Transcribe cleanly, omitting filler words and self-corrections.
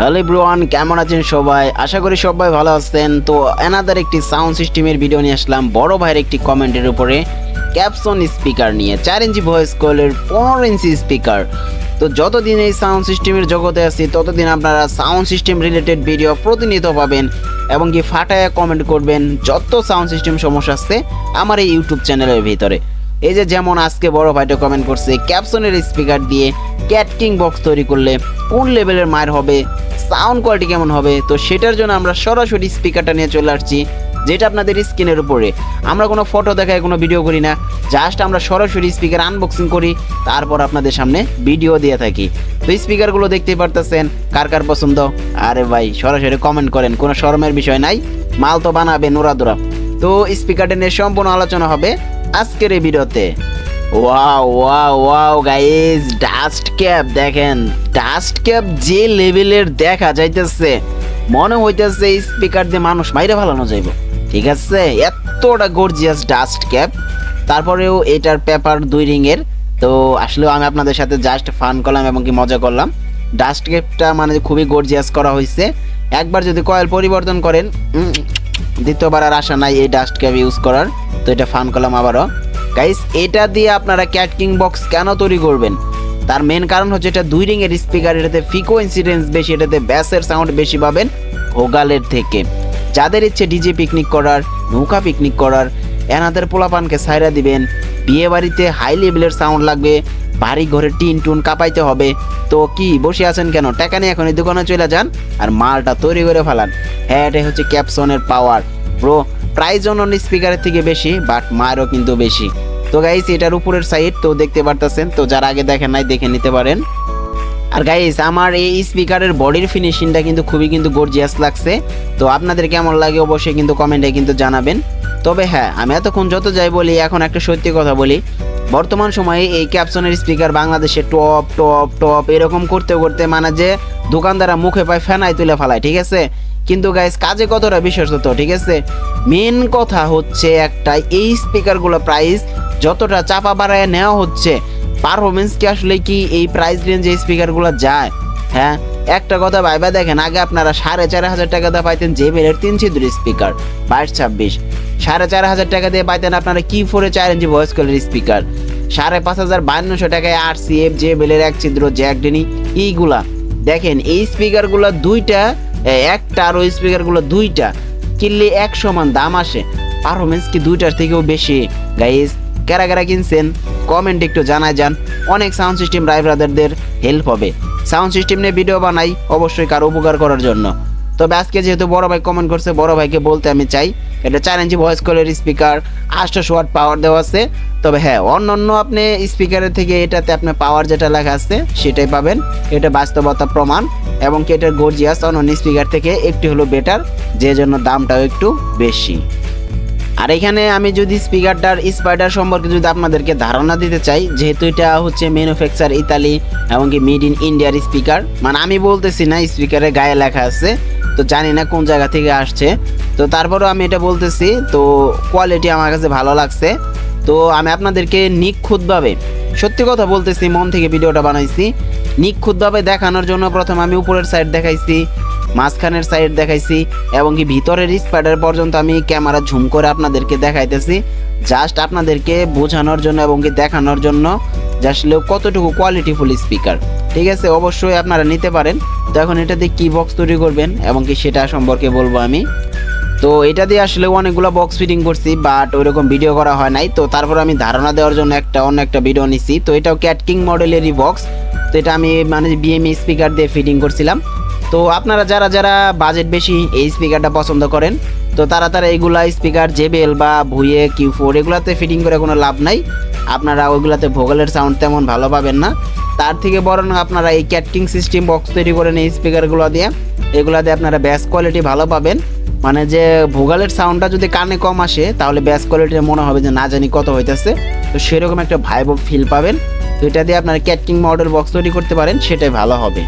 Hello everyone, কেমন আছেন সবাই? আশা করি সবাই ভালো আছেন। তো অ্যানাদার একটি সাউন্ড সিস্টেমের ভিডিও নিয়ে আসলাম বড় ভাইয়ের একটি কমেন্টের উপরে ক্যাপসন স্পিকার নিয়ে 4 ইঞ্চি ভয়েস কলের 15 ইঞ্চি স্পিকার। তো যতদিন এই সাউন্ড সিস্টেমের জগতে আছি ততদিন আপনারা সাউন্ড সিস্টেম রিলেটেড ভিডিও প্রতিনিয়ত পাবেন এবং কি ফাটায় কমেন্ট করবেন যত সাউন্ড সিস্টেম সমস্যা আছে আমার এই ইউটিউব চ্যানেলের ভিতরে। এই যে যেমন আজকে বড় ভাইটা কমেন্ট করছে ক্যাপসনের স্পিকার দিয়ে ক্যাট কিং বক্স তৈরি করলে কোন লেভেলের মায়ের হবে, সাউন্ড কোয়ালিটি কেমন হবে। তো সেটার জন্য আমরা সরাসরি স্পিকারটা নিয়ে চলে আসছি, যেটা আপনাদের স্ক্রিনের উপরে। আমরা কোনো ফটো দেখায় কোনো ভিডিও করি না, জাস্ট আমরা সরাসরি স্পিকার আনবক্সিং করি, তারপর আপনাদের সামনে ভিডিও দিয়ে থাকি। তো স্পিকারগুলো দেখতেই পারতেছেন, কার কার পছন্দ। আরে ভাই সরাসরি কমেন্ট করেন, কোনো শরমের বিষয় নাই, মাল তো বানাবে নোরাদোরা। তো স্পিকারটা নিয়ে সম্পূর্ণ আলোচনা হবে আজকের এই ভিডিওতে। Wow wow wow guys, dust cap দেখেন, ডাস্ট ক্যাপ যে লেভেলের দেখা যাইতেছে মনে হইতেছে স্পিকার দিয়ে মানুষ মাইরে ফালানো যাইব। ঠিক আছে, এতটা গর্জিয়াস ডাস্ট ক্যাপ। তারপরেও এটার পেপার 2 রিংয়ের। তো আসলে আমি আপনাদের সাথে জাস্ট ফান করলাম এবং কি মজা করলাম। ডাস্ট ক্যাপটা মানে খুবই গর্জিয়াস করা হয়েছে। একবার যদি কয়েল পরিবর্তন করেন দ্বিতীয়বার আর আশা নাই এই ডাস্ট ক্যাপ ইউজ করার। তো এটা ফান করলাম আবারও। গাইস, এটা দিয়ে আপনারা ক্যাট কিং বক্স কেন তৈরি করবেন? তার মেন কারণ হচ্ছে এটা 2 রিংয়ের স্পিকার, এটাতে ফ্রিকোয়েন্সিডেন্স বেশি, এটাতে ব্যাসের সাউন্ড বেশি পাবেন ভোগালের থেকে। যাদের ইচ্ছে ডিজে পিকনিক করার, নৌকা পিকনিক করার, এনাদের পোলাপানকে সাইরা দিবেন, বিয়ে বাড়িতে হাই লেভেলের সাউন্ড লাগবে, বাড়ি ঘরে টিন টুন কাঁপাইতে হবে, তো কি বসে আছেন কেন? টাকা নিয়ে এখন এই দোকানে চলে যান আর মালটা তৈরি করে ফেলান। হ্যাঁ, এটা হচ্ছে ক্যাপসনের পাওয়ার ব্রো। প্রাইস অন্য স্পিকারের থেকে বেশি, বাট মারও কিন্তু বেশি। তো গাইস, এটার উপরের সাইড তো দেখতে পারতেছেন, তো যারা আগে দেখেন নাই দেখে নিতে পারেন। আর গাইস, আমার এই স্পিকারের বডির ফিনিশিংটা কিন্তু খুবই কিন্তু গর্জিয়াস লাগছে। তো আপনাদের কেমন লাগে অবশ্যই কিন্তু কমেন্টে কিন্তু জানাবেন। তবে হ্যাঁ, আমি এতক্ষণ যত যাই বলি, এখন একটা সত্যি কথা বলি, বর্তমান সময়ে এই ক্যাপসনের স্পিকার বাংলাদেশে টপ টপ টপ এরকম করতে করতে মানে যে দোকানদাররা মুখে পায় ফেনাই তুলে ফেলায়। ঠিক আছে, কিন্তু গাইস কাজে কতটা বিশ্বস্ত। ঠিক আছে, মেন কথা হচ্ছে একটা, এই স্পিকারগুলো প্রাইস যতটা চাপা বাড়ায় নেওয়া হচ্ছে, পারফরমেন্স কি আসলে কি এই প্রাইস রেঞ্জে স্পিকারগুলো যায়? হ্যাঁ, একটা কথা ভাইবা দেখেন, আগে আপনারা 4,500 টাকা দিয়ে পাইতেন জেবিএল 3 ছিদ্র স্পিকার 22-26, 4,500 টাকা দিয়ে পাইতেন আপনারা কি 4 ইঞ্চি ভয়েস কলের স্পিকার, 5,500-5,200 টাকায় RCF জেবিএল 1 ছিদ্র জ্যাক ডেনি। এইগুলা দেখেন, এই স্পিকারগুলো দুইটা একটা, আর ওই স্পিকারগুলো দুইটা কিনলে 1 সমান দাম আসে। পারফরমেন্স কি দুইটার থেকেও বেশি? গাইস, কারা কারা কিনছেন কমেন্ট একটু জানায় যান, অনেক সাউন্ড সিস্টেম ভাই ব্রাদারদের হেল্প হবে। সাউন্ড সিস্টেম নিয়ে ভিডিও বানাই অবশ্যই কারো উপকার করার জন্য। তবে আজকে যেহেতু বড় ভাই কমেন্ট করছে, বড় ভাইকে বলতে আমি চাই, এটা 4 ইঞ্চি ভয়েস কলের স্পিকার, 800 ওয়াট পাওয়ার দেওয়া আছে। তবে হ্যাঁ, অন্য আপনি স্পিকারের থেকে এটাতে আপনি পাওয়ার যেটা লেখা আছে সেটাই পাবেন। এটা বাস্তবতা প্রমাণ এবং কি এটার গর্জিয়াস অন্য স্পিকার থেকে একটু হলো বেটার, যে জন্য দামটাও একটু বেশি। আর এখানে আমি যদি স্পিকারটার স্পাইডার সম্পর্কে যদি আপনাদেরকে ধারণা দিতে চাই, যেহেতু এটা হচ্ছে ম্যানুফ্যাকচার ইতালি এবং কি মেড ইন ইন্ডিয়ার স্পিকার, মানে আমি বলতেছি না, স্পিকারের গায়ে লেখা আছে, তো জানি না কোন জায়গা থেকে আসছে, তো তারপরেও আমি এটা বলতেছি। তো কোয়ালিটি আমার কাছে ভালো লাগছে। তো আমি আপনাদেরকে নিখুঁতভাবে, সত্যি কথা বলতেছি, মন থেকে ভিডিওটা বানাইছি, নিখুঁতভাবে দেখানোর জন্য প্রথম আমি উপরের সাইড দেখাইছি, মাঝখানের সাইড দেখাইছি এবং কি ভিতরের স্পাইডার পর্যন্ত আমি ক্যামেরা ঝুম করে আপনাদেরকে দেখাইতেছি, জাস্ট আপনাদেরকে বোঝানোর জন্য এবং কি দেখানোর জন্য যে আসলে কতটুকু কোয়ালিটিফুল স্পিকার। ঠিক আছে, অবশ্যই আপনারা নিতে পারেন। তো এখন এটা দিয়ে কী বক্স তৈরি করবেন এবং কি সেটা সম্পর্কে বলবো আমি। তো এটা দিয়ে আসলে অনেকগুলো বক্স ফিটিং করছি, বাট ওইরকম ভিডিও করা হয় নাই। তো তারপর আমি ধারণা দেওয়ার জন্য অন্য একটা ভিডিও নিছি। তো এটাও ক্যাট কিং মডেলেরই বক্স। তো এটা আমি মানে বিএমই স্পিকার দিয়ে ফিটিং করছিলাম। তো আপনারা যারা যারা বাজেট বেশি এই স্পিকারটা পছন্দ করেন, তো তারা এইগুলা স্পিকার জেবিএল বা ভুয়ে Q4 এগুলাতে ফিটিং করে কোনো লাভ নাই। আপনারা ওইগুলাতে ভোগালের সাউন্ড তেমন ভালো পাবেন না। তার থেকে বরং আপনারা এই ক্যাট কিং সিস্টেম বক্স তৈরি করেন এই স্পিকারগুলো দিয়ে, এগুলা দিয়ে আপনারা ব্যাস কোয়ালিটি ভালো পাবেন। মানে যে ভোগালের সাউন্ডটা যদি কানে কম আসে, তাহলে ব্যাস কোয়ালিটির মনে হবে যে না জানি কত হইতেছে, তো সেরকম একটা ভাইব ফিল পাবেন। তো এটা দিয়ে আপনারা ক্যাট কিং মডেল বক্স তৈরি করতে পারেন, সেটাই ভালো হবে।